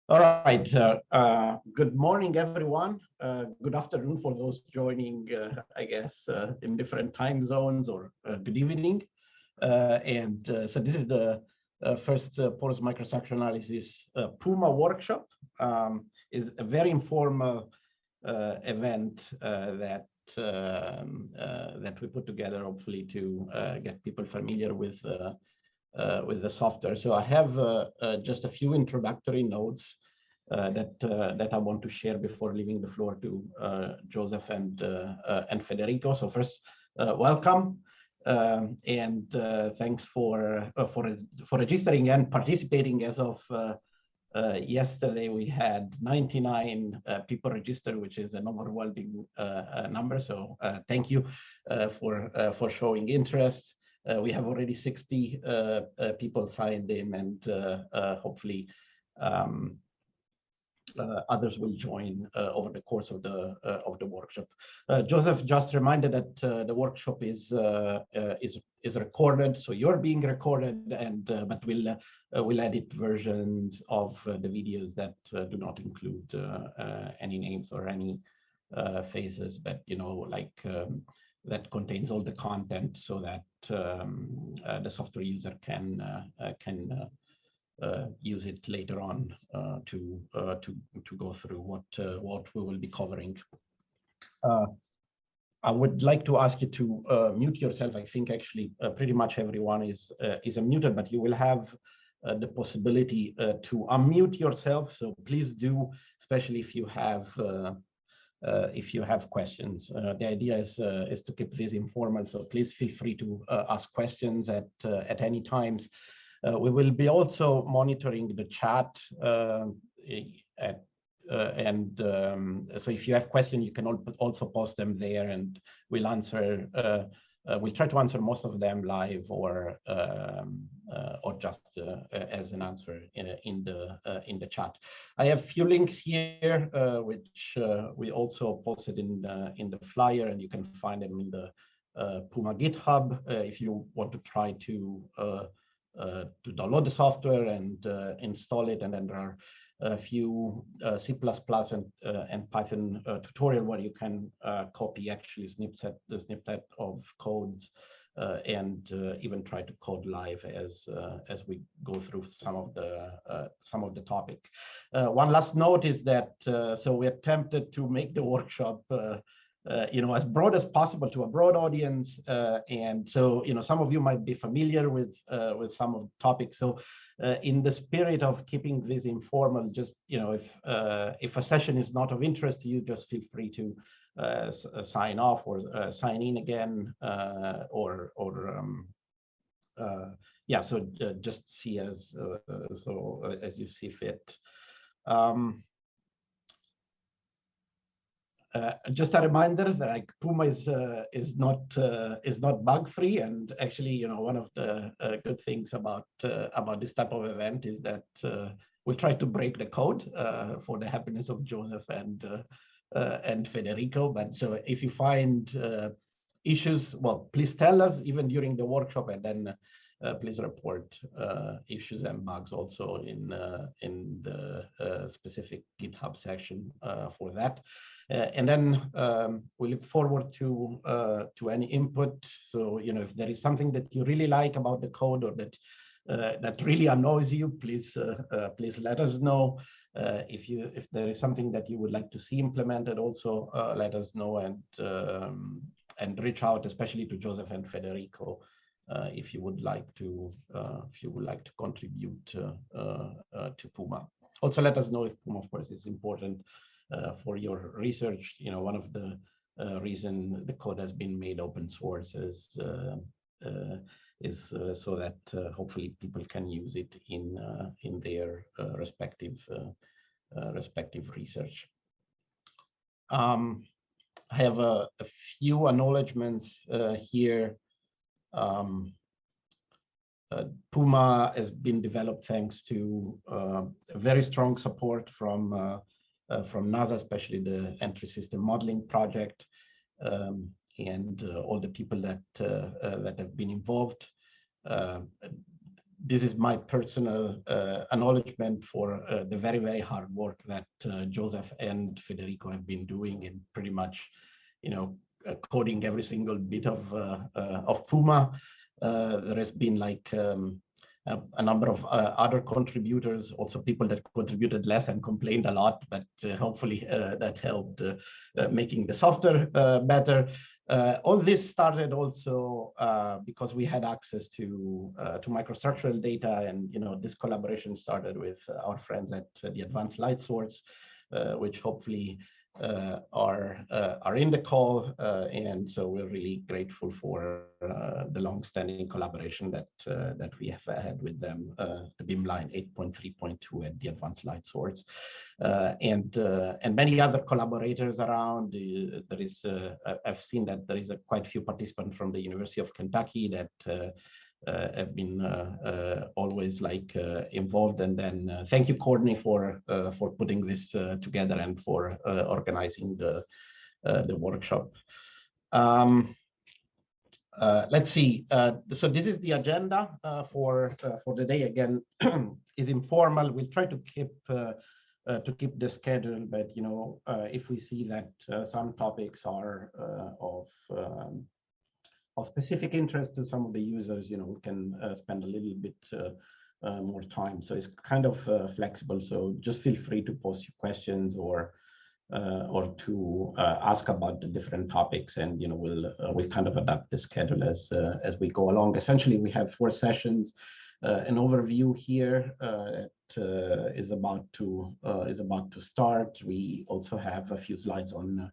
All right. Good morning, everyone. Good afternoon for those joining, I guess, in different time zones, or good evening. So this is the first porous microstructure analysis PuMA workshop. Is a very informal event that we put together, hopefully, to get people familiar with the software. So I have just a few introductory notes that I want to share before leaving the floor to Joseph and Federico. So first, welcome, and thanks for registering and participating. As of yesterday, we had 99 people registered, which is an overwhelming number. So thank you for showing interest. We have already 60 people signed in, and hopefully others will join over the course of the workshop. Joseph just reminded that the workshop is recorded, so you're being recorded, and but we'll edit versions of the videos that do not include any names or any faces, but that contains all the content, so that the software user can use it later on to go through what we will be covering. I would like to ask you to mute yourself. I think actually pretty much everyone is unmuted, but you will have the possibility to unmute yourself. So please do, especially if you have questions. The idea is to keep this informal, so please feel free to ask questions at any times. We will be also monitoring the chat, so if you have questions, you can also post them there, and we'll answer. We'll try to answer most of them live, or just as an answer in the chat. I have a few links here, which we also posted in the flyer, and you can find them in the PuMA GitHub if you want to try to download the software and install it. And then there are a few C++ and Python tutorial where you can copy actually the snippet of codes and even try to code live as we go through some of the topic. One last note is that so we attempted to make the workshop as broad as possible to a broad audience, and so some of you might be familiar with some of the topics. So in the spirit of keeping this informal, just if a session is not of interest to you, just feel free to sign off or sign in again, so just see as you see fit. Just a reminder that PuMA is not bug free, and actually one of the good things about this type of event is that we'll try to break the code for the happiness of Joseph and Federico. But so if you find issues, well, please tell us even during the workshop, and then please report issues and bugs also in the specific GitHub section for that. And then we look forward to any input. So if there is something that you really like about the code, or that really annoys you, please let us know. If there is something that you would like to see implemented, also let us know, and reach out, especially to Joseph and Federico, if you would like to contribute to PuMA. Also, let us know if PuMA, of course, is important for your research. One of the reason the code has been made open source is so that hopefully people can use it in their respective research. I have a few acknowledgments here. PuMA has been developed thanks to very strong support from NASA, especially the Entry System Modeling Project, and all the people that have been involved. this is my personal acknowledgement for the very, very hard work that Joseph and Federico have been doing in pretty much, coding every single bit of PuMA. There has been like a number of other contributors, also people that contributed less and complained a lot, but hopefully that helped making the software better. All this started also because we had access to microstructural data, and this collaboration started with our friends at the Advanced Light Source, which hopefully are in the call, and so we're really grateful for the long-standing collaboration that we have had with them, the Beamline 8.3.2 at the Advanced Light Source, and many other collaborators around. There is I've seen that there is quite a few participants from the University of Kentucky that have been always like involved, and then thank you, Courtney, for putting this together and for organizing the workshop. Let's see. So this is the agenda for the day. Again, is informal. We'll try to keep the schedule, but if we see that some topics are of specific interest to some of the users, we can spend a little bit more time. So it's kind of flexible. So just feel free to post your questions or to ask about the different topics, and we'll kind of adapt the schedule as we go along. Essentially, we have 4 sessions. An overview here is about to start. We also have a few slides on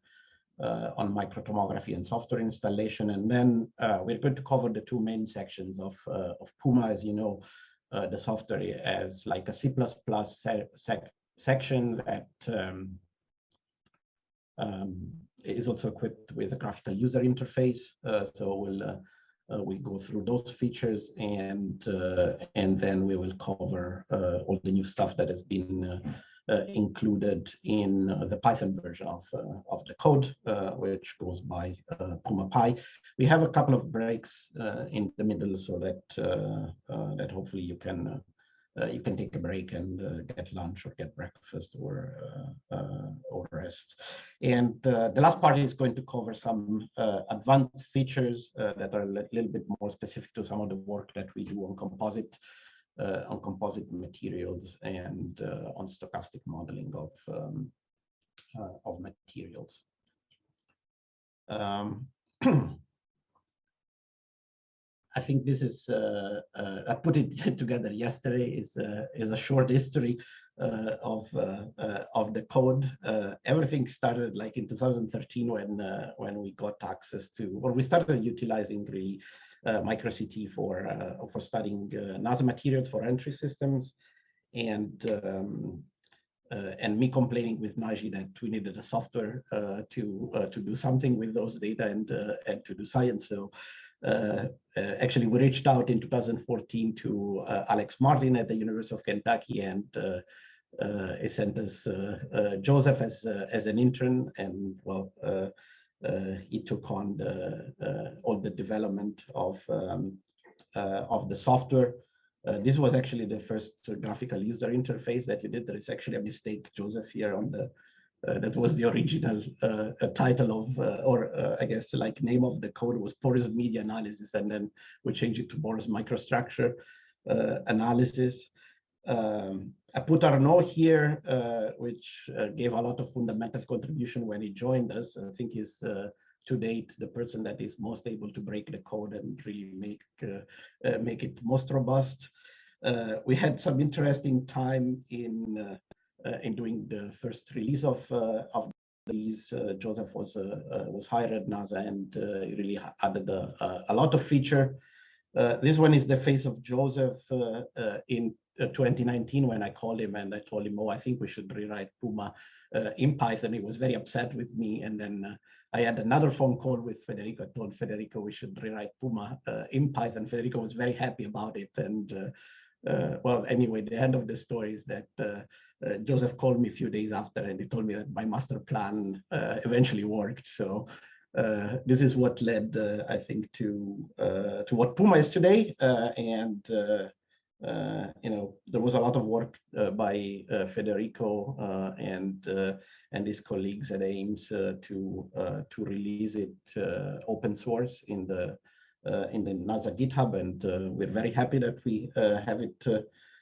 microtomography and software installation, and then we're going to cover the 2 main sections of PuMA. As you know, the software as like a C++ section that is also equipped with a graphical user interface. So we'll go through those features, and then we will cover all the new stuff that has been included in the Python version of the code, which goes by PuMA. We have a couple of breaks in the middle, so that hopefully you can take a break and get lunch or get breakfast or rest. And the last part is going to cover some advanced features that are a little bit more specific to some of the work that we do on composite materials and on stochastic modeling of materials. I think this is I put it together yesterday. Is a short history of the code. Everything started like in 2013 when we got access to, or we started utilizing really microCT for studying NASA materials for entry systems, and me complaining with Naji that we needed a software to do something with those data and to do science. So actually, we reached out in 2014 to Alex Martin at the University of Kentucky, and he sent us Joseph as an intern, and well, he took on all the development of the software. This was actually the first graphical user interface that you did. There is actually a mistake, Joseph, here on the that was the original title of, or I guess like name of the code was porous media analysis, and then we changed it to porous microstructure analysis. I put Arnaud here, which gave a lot of fundamental contribution when he joined us. I think he's to date the person that is most able to break the code and really make it most robust. We had some interesting time in doing the first release of these. Joseph was hired at NASA and really added a lot of feature. This one is the face of Joseph in 2019 when I called him and I told him, oh, I think we should rewrite PuMA in Python. He was very upset with me, and then I had another phone call with Federico. I told Federico we should rewrite PuMA in Python. Federico was very happy about it, and well, anyway, the end of the story is that Joseph called me a few days after, and he told me that my master plan eventually worked. So this is what led, I think, to what PuMA is today, and you know, there was a lot of work by Federico and his colleagues at Ames to release it open source in the NASA GitHub, and we're very happy that we have it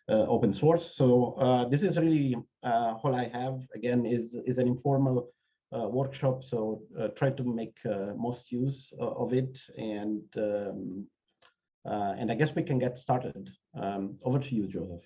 open source. So this is really all I have. Again, is an informal workshop, so try to make most use of it, and I guess we can get started. Over to you, Joseph.